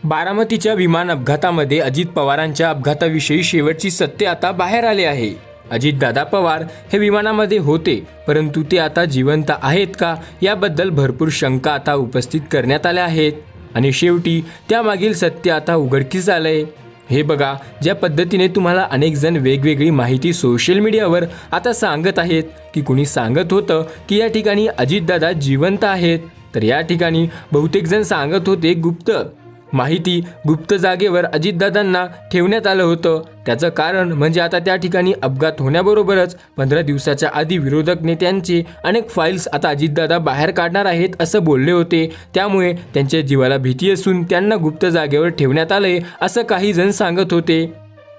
बारामतीच्या विमान अपघातामध्ये अजित पवारांच्या अपघाताविषयी शेवटची सत्य आता बाहेर आले आहे। अजितदादा पवार हे विमानामध्ये होते, परंतु ते आता जिवंत आहेत का याबद्दल भरपूर शंका आता उपस्थित करण्यात आल्या आहेत आणि शेवटी त्यामागील सत्य आता उघडकीस आलंय। हे बघा, ज्या पद्धतीने तुम्हाला अनेक जण वेगवेगळी माहिती सोशल मीडियावर आता सांगत आहेत की कुणी सांगत होतं की या ठिकाणी अजितदादा जिवंत आहेत, तर या ठिकाणी बहुतेक जण सांगत होते गुप्त माहिती गुप्त जागेवर अजितदादांना ठेवण्यात आलं होतं। त्याचं कारण म्हणजे आता त्या ठिकाणी अपघात होण्याबरोबरच 15 दिवसाच्या आधी विरोधक नेत्यांचे अनेक फाईल्स आता अजितदादा बाहेर काढणार आहेत असं बोलले होते, त्यामुळे त्यांच्या जीवाला भीती असून त्यांना गुप्त जागेवर ठेवण्यात आलंय असं काही जण सांगत होते।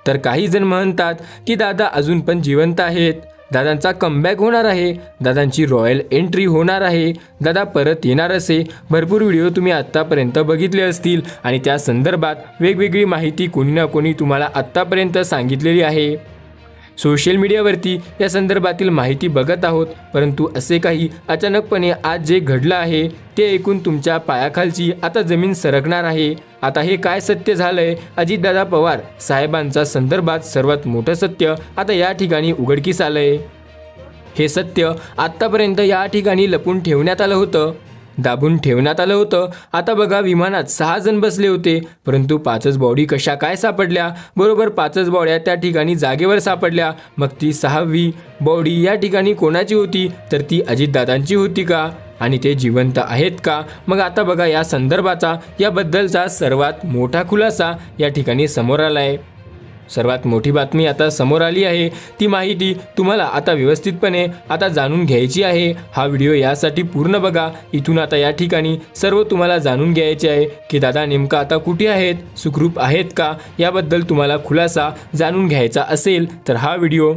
तर काही जण म्हणतात की दादा अजून पण जिवंत आहेत, दादांचा कमबॅक होणार आहे, दादांची रॉयल एंट्री होणार आहे, दादा परत येणार असे भरपूर व्हिडिओ तुम्ही आत्तापर्यंत बघितले असतील आणि त्या संदर्भात वेगवेगळी माहिती कोणी ना कोणी तुम्हाला आत्तापर्यंत सांगितलेली आहे। सोशल मीडियावरती या संदर्भातील माहिती बघत आहोत, परंतु असे काही अचानकपणे आज जे घडलं आहे ते ऐकून तुमच्या पायाखालची आता जमीन सरकणार आहे। आता हे काय सत्य झालंय अजितदादा पवार साहेबांच्या संदर्भात सर्वात मोठं सत्य आता या ठिकाणी उघडकीस आलंय। हे सत्य आत्तापर्यंत या ठिकाणी लपून ठेवण्यात आलं होतं, दाबून ठेवण्यात आलं होतं। आता बघा, विमानात 6 जण बसले होते, परंतु 5च बॉडी कशा काय सापडल्या? बरोबर 5च बॉड्या त्या ठिकाणी जागेवर सापडल्या। मग ती 6वी बॉडी या ठिकाणी कोणाची होती? तर ती अजितदादांची होती का? आणि ते जिवंत आहेत का? मग आता बघा, या संदर्भाचा याबद्दलचा सर्वात मोठा खुलासा या ठिकाणी समोर आला आहे। सर्वात मोठी बातमी आता समोर आली आहे, ती माहिती तुम्हाला आता व्यवस्थितपणे आता जाणून घ्यायची आहे। हा व्हिडिओ यासाठी पूर्ण बघा, इथून आता या ठिकाणी सर्व तुम्हाला जाणून घ्यायचे आहे की दादा नेमका आता कुठे आहेत, सुखरूप आहेत का, याबद्दल तुम्हाला खुलासा जाणून घ्यायचा असेल तर हा व्हिडिओ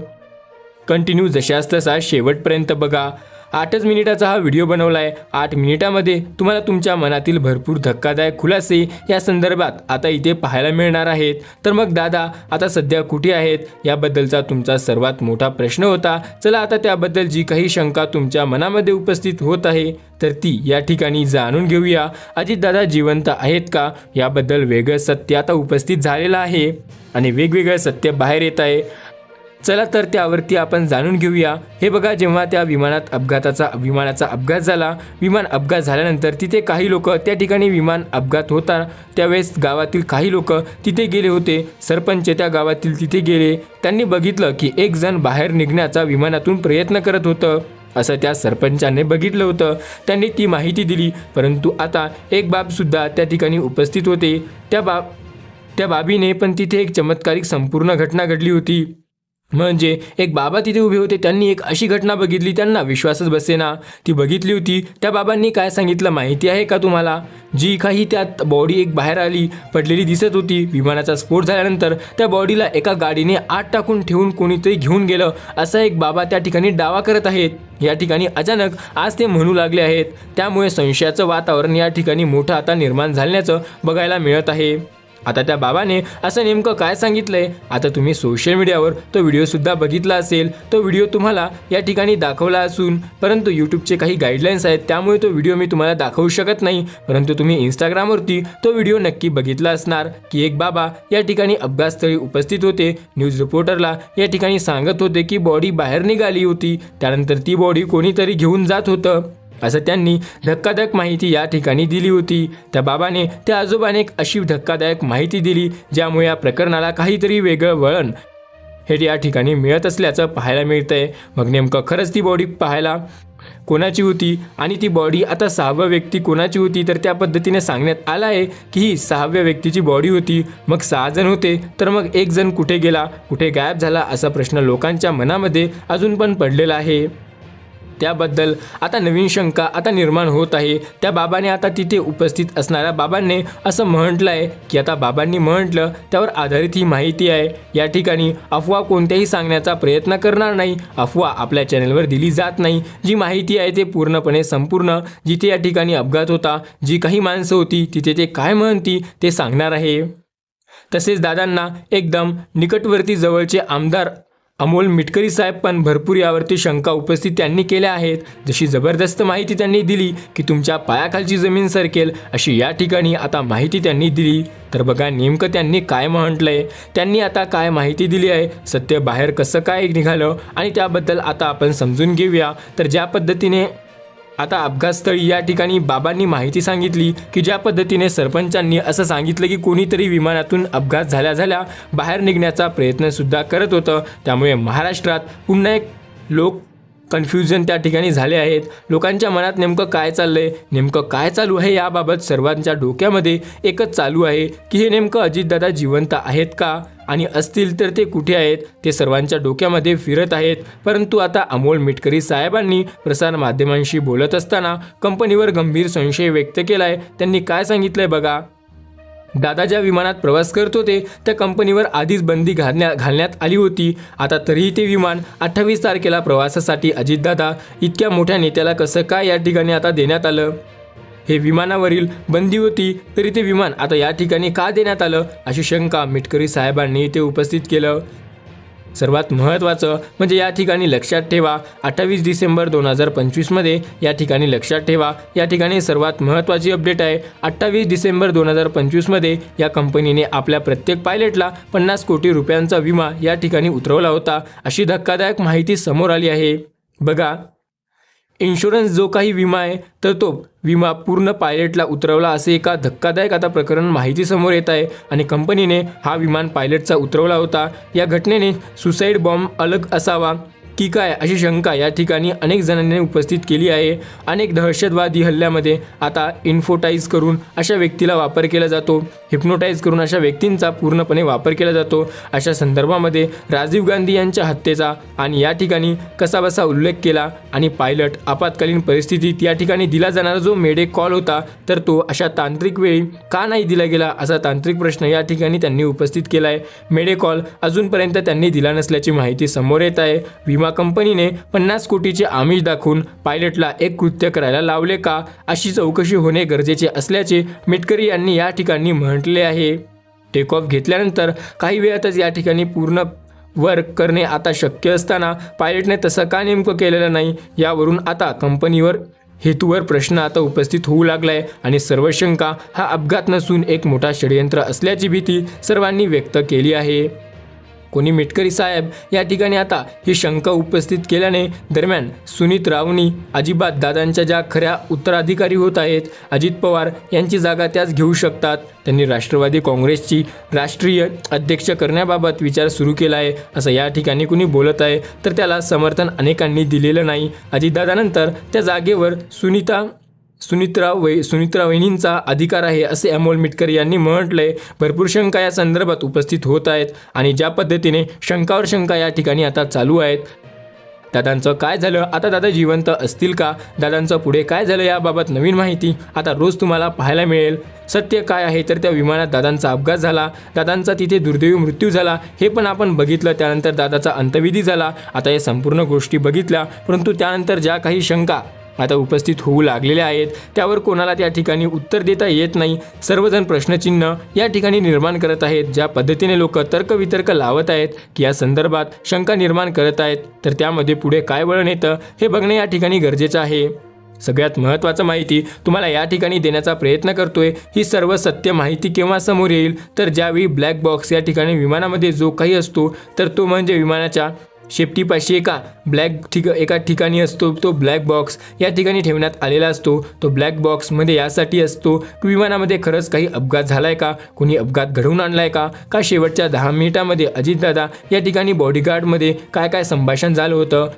कंटिन्यू जशास तसा शेवटपर्यंत बघा। 8च मिनिटाचा हा व्हिडिओ बनवला आहे। 8 मिनिटामध्ये तुम्हाला तुमच्या मनातील भरपूर धक्कादायक खुलासे या संदर्भात आता इथे पाहायला मिळणार आहेत। तर मग दादा आता सध्या कुठे आहेत याबद्दलचा तुमचा सर्वात मोठा प्रश्न होता। चला आता त्याबद्दल जी काही शंका तुमच्या मनामध्ये उपस्थित होत आहे तर ती या ठिकाणी जाणून घेऊया। अजितदादा जिवंत आहेत का याबद्दल वेगळं सत्य आता उपस्थित झालेलं आहे आणि वेगवेगळं सत्य बाहेर येत आहे। चला तर त्यावरती आपण जाणून घेऊया। हे बघा, जेव्हा त्या विमानाचा अपघात झाला, विमान अपघात झाल्यानंतर तिथे काही लोक त्या ठिकाणी विमान अपघात होता त्यावेळेस गावातील काही लोक तिथे गेले होते। सरपंच त्या गावातील तिथे गेले, त्यांनी बघितलं की एक जण बाहेर निघण्याचा विमानातून प्रयत्न करत होतं असं त्या सरपंचाने बघितलं होतं। त्यांनी ती माहिती दिली, परंतु आता एक बाबसुद्धा त्या ठिकाणी उपस्थित होते। त्या बाबीने पण तिथे एक चमत्कारिक संपूर्ण घटना घडली होती। म्हणजे एक बाबा तिथे उभे होते, त्यांनी एक अशी घटना बघितली, त्यांना विश्वासच बसेना। ती बघितली होती, त्या बाबांनी काय सांगितलं माहिती आहे का तुम्हाला? जी काही त्यात बॉडी एक बाहेर आली पडलेली दिसत होती, विमानाचा स्फोट झाल्यानंतर त्या बॉडीला एका गाडीने आत टाकून ठेवून कोणीतरी घेऊन गेलं असा एक बाबा त्या ठिकाणी दावा करत आहेत। या ठिकाणी अचानक आज ते म्हणू लागले आहेत, त्यामुळे संशयाचं वातावरण या ठिकाणी मोठं आता निर्माण झाल्याचं बघायला मिळत आहे। आता त्या बाबाने असं नेमकं काय सांगितलंय, आता तुम्ही सोशल मीडियावर तो व्हिडिओसुद्धा बघितला असेल। तो व्हिडिओ तुम्हाला या ठिकाणी दाखवला असून, परंतु यूट्यूबचे काही गाईडलाईन्स आहेत त्यामुळे तो व्हिडिओ मी तुम्हाला दाखवू शकत नाही, परंतु तुम्ही इंस्टाग्रामवरती तो व्हिडिओ नक्की बघितला असणार की एक बाबा या ठिकाणी अपघातस्थळी उपस्थित होते, न्यूज रिपोर्टरला या ठिकाणी सांगत होते की बॉडी बाहेर निघाली होती, त्यानंतर ती बॉडी कोणीतरी घेऊन जात होतं असं त्यांनी धक्कादायक माहिती या ठिकाणी दिली होती। त्या बाबाने त्या आजोबाने एक अशी धक्कादायक माहिती दिली ज्यामुळे या प्रकरणाला काहीतरी वेगळं वळण हे या ठिकाणी मिळत असल्याचं पाहायला मिळतंय। मग नेमकं खरंच ती बॉडी पाहायला कोणाची होती आणि ती बॉडी आता 6व्या व्यक्ती कोणाची होती? तर त्या पद्धतीने सांगण्यात आलं आहे की ही 6व्या व्यक्तीची बॉडी होती। मग 6 जण होते, तर मग एक जण कुठे गेला, कुठे गायब झाला असा प्रश्न लोकांच्या मनामध्ये अजून पण पडलेला आहे। त्याबद्दल आता नवीन शंका आता निर्माण होत आहे। त्या बाबाने आता तिथे उपस्थित असणाऱ्या बाबांनी असं म्हटलं आहे की आता बाबांनी म्हटलं त्यावर आधारित ही माहिती आहे। या ठिकाणी अफवा कोणत्याही सांगण्याचा प्रयत्न करणार नाही, अफवा आपल्या चॅनलवर दिली जात नाही। जी माहिती आहे ते पूर्णपणे संपूर्ण जिथे या ठिकाणी अपघात होता, जी काही माणसं होती तिथे ते काय म्हणती ते सांगणार आहे। तसेच दादांना एकदम निकटवर्ती जवळचे आमदार अमोल मिटकरी साहेब पण भरपूर यावरती शंका उपस्थित त्यांनी केल्या आहेत. जशी जबरदस्त माहिती त्यांनी दिली की तुमच्या पायाखालची जमीन सरकेल अशी या ठिकाणी आता माहिती त्यांनी दिली. तर बघा नेमकं त्यांनी काय म्हटलंय, त्यांनी आता काय माहिती दिली आहे, सत्य बाहेर कसं काय निघालं आणि त्याबद्दल आता आपण समजून घेऊया. तर ज्या पद्धतीने आता अपघातस्थळी या ठिकाणी बाबांनी माहिती सांगितली की ज्या पद्धतीने सरपंचांनी असं सांगितलं की कोणीतरी विमानातून अपघात झाल्या बाहेर निघण्याचा प्रयत्नसुद्धा करत होतं. त्यामुळे महाराष्ट्रात पुन्हा एक लोक कन्फ्युजन त्या ठिकाणी झाले आहेत. लोकांच्या मनात नेमकं काय चाललंय, नेमकं काय चालू आहे याबाबत सर्वांच्या डोक्यामध्ये एकच चालू आहे की हे नेमकं अजितदादा जिवंत आहेत का, आणि असतील तर ते कुठे आहेत ते सर्वांच्या डोक्यामध्ये फिरत आहेत. परंतु आता अमोल मिटकरी साहेबांनी प्रसारमाध्यमांशी बोलत असताना कंपनीवर गंभीर संशय व्यक्त केलाय. त्यांनी काय सांगितलंय बघा. दादा ज्या विमानात प्रवास करत होते त्या कंपनीवर आधीच बंदी घालण्यात आली होती. आता तरीही ते विमान 28 तारखेला प्रवासासाठी अजितदादा इतक्या मोठ्या नेत्याला कसं काय या ठिकाणी आता देण्यात आलं. हे विमानावरील बंदी होती तरी ते विमान आता या ठिकाणी का देण्यात आलं अशी शंका मिटकरी साहेबांनी इथे उपस्थित केलं. सर्वात महत्त्वाचं म्हणजे या ठिकाणी लक्षात ठेवा 28 डिसेंबर 2025 मध्ये या ठिकाणी लक्षात ठेवा, या ठिकाणी सर्वात महत्त्वाची अपडेट आहे. 28 डिसेंबर 2025 मध्ये या कंपनीने आपल्या प्रत्येक पायलटला 50 कोटी रुपयांचा विमा या ठिकाणी उतरवला होता अशी धक्कादायक माहिती समोर आली आहे. बघा इन्शुरन्स जो काही विमा आहे तर तो विमा पूर्ण पायलटला उतरवला असे एका धक्कादायक आता प्रकरण माहिती समोर येत आहे आणि कंपनीने हा विमान पायलटचा उतरवला होता. या घटनेने सुसाईड बॉम्ब अलग असावा की काय अशी शंका या ठिकाणी अनेक जणांनी उपस्थित केली आहे. अनेक दहशतवादी हल्ल्यामध्ये आता इन्फोटाईज करून अशा व्यक्तीला वापर केला जातो, हिप्नोटाईज करून अशा व्यक्तींचा पूर्णपणे वापर केला जातो. अशा संदर्भामध्ये राजीव गांधी यांच्या हत्येचा आणि या ठिकाणी कसाबसा उल्लेख केला आणि पायलट आपत्कालीन परिस्थितीत या ठिकाणी दिला जाणारा जो मेडे कॉल होता तर तो अशा तांत्रिक वेळी का नाही दिला गेला असा तांत्रिक प्रश्न या ठिकाणी त्यांनी उपस्थित केला आहे. मेडे कॉल अजूनपर्यंत त्यांनी दिला नसल्याची माहिती समोर येत आहे. विमा कंपनीने 50 कोटीचे आमिष दाखवून पायलटला एक कृत्य करायला लावले का अशी चौकशी होणे गरजेचे असल्याचे मिटकरी यांनी या ठिकाणी म्हटले आहे. टेक ऑफ घेतल्यानंतर काही वेळातच या ठिकाणी पूर्ण वर्क करणे आता शक्य असताना पायलटने तसं का नेमकं केलेलं नाही यावरून आता कंपनीवर हेतूवर प्रश्न आता उपस्थित होऊ लागलाय आणि सर्व शंका हा अपघात नसून एक मोठा षडयंत्र असल्याची भीती सर्वांनी व्यक्त केली आहे. कोणी मिटकरी साहेब या ठिकाणी आता ही शंका उपस्थित केल्याने दरम्यान सुनीत रावनी अजिबात दादांच्या ज्या खऱ्या उत्तराधिकारी होत आहेत अजित पवार यांची जागा त्याच घेऊ शकतात. त्यांनी राष्ट्रवादी काँग्रेसची राष्ट्रीय अध्यक्ष करण्याबाबत विचार सुरू केला आहे असं या ठिकाणी कुणी बोलत आहे तर त्याला समर्थन अनेकांनी दिलेलं नाही. अजितदादानंतर त्या जागेवर सुनीत्रा वहिनींचा अधिकार आहे असे अमोल मिटकरी यांनी म्हटलंय. भरपूर शंका या संदर्भात उपस्थित होत आहेत आणि ज्या पद्धतीने शंकावर शंका या ठिकाणी आता चालू आहेत. दादांचं काय झालं, आता दादा जिवंत असतील का, दादांचं पुढे काय झालं याबाबत नवीन माहिती आता रोज तुम्हाला पाहायला मिळेल. सत्य काय आहे तर त्या विमानात दादांचा अपघात झाला, दादांचा तिथे दुर्दैवी मृत्यू झाला हे पण आपण बघितलं. त्यानंतर दादाचा अंत्यविधी झाला. आता या संपूर्ण गोष्टी बघितल्या परंतु त्यानंतर ज्या काही शंका आता उपस्थित होऊ लागलेल्या आहेत त्यावर कोणाला त्या ठिकाणी उत्तर देता येत नाही. सर्वजण प्रश्नचिन्ह या ठिकाणी निर्माण करत आहेत. ज्या पद्धतीने लोक तर्कवितर्क लावत आहेत की या संदर्भात शंका निर्माण करत आहेत तर त्यामध्ये पुढे काय वळण येतं हे बघणे या ठिकाणी गरजेचं आहे. सगळ्यात महत्त्वाचं माहिती तुम्हाला या ठिकाणी देण्याचा प्रयत्न करतोय. ही सर्व सत्य माहिती केव्हा समोर येईल तर ज्यावेळी ब्लॅक बॉक्स या ठिकाणी विमानामध्ये जो काही असतो तर तो म्हणजे विमानाच्या शेपटीपाशी एका ठिकाणी असतो तो ब्लॅक बॉक्स या ठिकाणी ठेवण्यात आलेला असतो. तो ब्लॅक बॉक्समध्ये यासाठी असतो की विमानामध्ये खरंच काही अपघात झालाय का, कोणी अपघात घडवून आणलाय का शेवटच्या 10 मिनिटांमध्ये अजितदादा या ठिकाणी बॉडीगार्डमध्ये काय संभाषण झालं होतं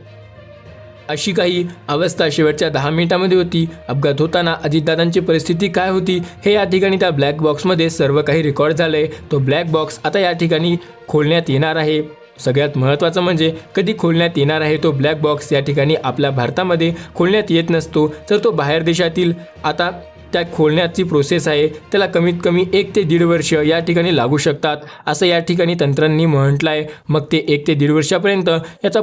अशी काही अवस्था शेवटच्या 10 मिनिटांमध्ये होती. अपघात होताना अजितदादांची परिस्थिती काय होती हे या ठिकाणी त्या ब्लॅक बॉक्समध्ये सर्व काही रेकॉर्ड झालंय. तो ब्लॅक बॉक्स आता या ठिकाणी खोलण्यात येणार आहे. सगळ्यात महत्त्वाचं म्हणजे कधी खोलण्यात येणार आहे तो ब्लॅक बॉक्स या ठिकाणी आपल्या भारतामध्ये खोलण्यात येत नसतो तर तो बाहेर देशातील आता त्या खोलण्याची प्रोसेस आहे त्याला कमीत कमी 1 ते 1.5 वर्ष या ठिकाणी लागू शकतात असं या ठिकाणी तंत्रांनी म्हटलं आहे. मग ते 1 ते 1.5 वर्षापर्यंत याचा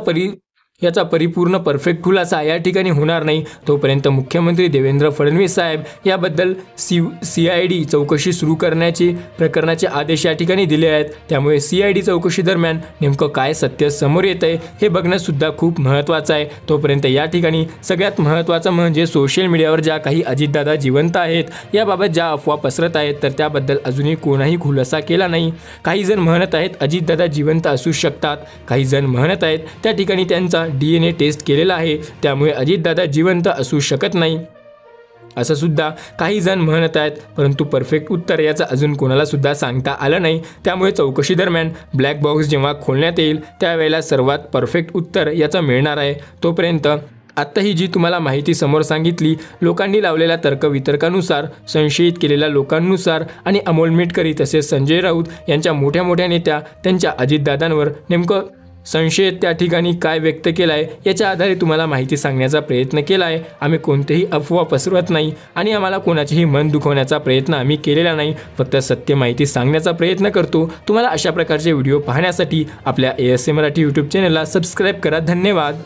याचा परिपूर्ण परफेक्ट खुलासा या ठिकाणी होणार नाही तोपर्यंत मुख्यमंत्री देवेंद्र फडणवीस साहेब याबद्दल CID चौकशी सुरू करण्याचे प्रकरणाचे आदेश या ठिकाणी दिले आहेत। त्यामुळे CID चौकशी दरम्यान नेमकं काय सत्य समोर येत आहे हे बघणं सुद्धा खूप महत्त्वाचं आहे। तोपर्यंत या ठिकाणी सगळ्यात महत्त्वाचं म्हणजे सोशल मीडियावर ज्या काही अजितदादा जिवंत आहेत याबाबत ज्या अफवा पसरत आहेत तर त्याबद्दल अजूनही कोणाही खुलासा केला नाही। काही जण म्हणत आहेत अजितदादा जिवंत असू शकतात, काही जण म्हणत आहेत त्या ठिकाणी त्यांचा DNA टेस्ट केलेला आहे त्यामुळे अजितदादा जिवंत असू शकत नाही असं सुद्धा काही जण म्हणत आहेत। परंतु परफेक्ट उत्तर याचं अजून कोणाला सुद्धा सांगता आलं नाही। त्यामुळे चौकशी दरम्यान ब्लॅक बॉक्स जेव्हा खोलण्यात येईल त्यावेळेला सर्वात परफेक्ट उत्तर याचं मिळणार आहे। तोपर्यंत आत्ता ही जी तुम्हाला माहिती समोर सांगितली लोकांनी लावलेल्या तर्कवितर्कानुसार, संशयित केलेल्या लोकांनुसार आणि अमोल मिटकरी तसेच संजय राऊत यांच्या मोठ्या मोठ्या नेत्या त्यांच्या अजितदादांवर नेमकं संशय त्या ठिकाणी काय व्यक्त केला आहे याच्या आधारे तुम्हाला माहिती सांगण्याचा प्रयत्न केला आहे। आम्ही कोणतेही अफवा पसरवत नाही आणि आम्हाला कोणाचेही मन दुखवण्याचा प्रयत्न आम्ही केलेला नाही, फक्त सत्य माहिती सांगण्याचा प्रयत्न करतो। तुम्हाला अशा प्रकारचे व्हिडिओ पाहण्यासाठी आपल्या ASA मराठी यूट्यूब चॅनलला सबस्क्राईब करा। धन्यवाद।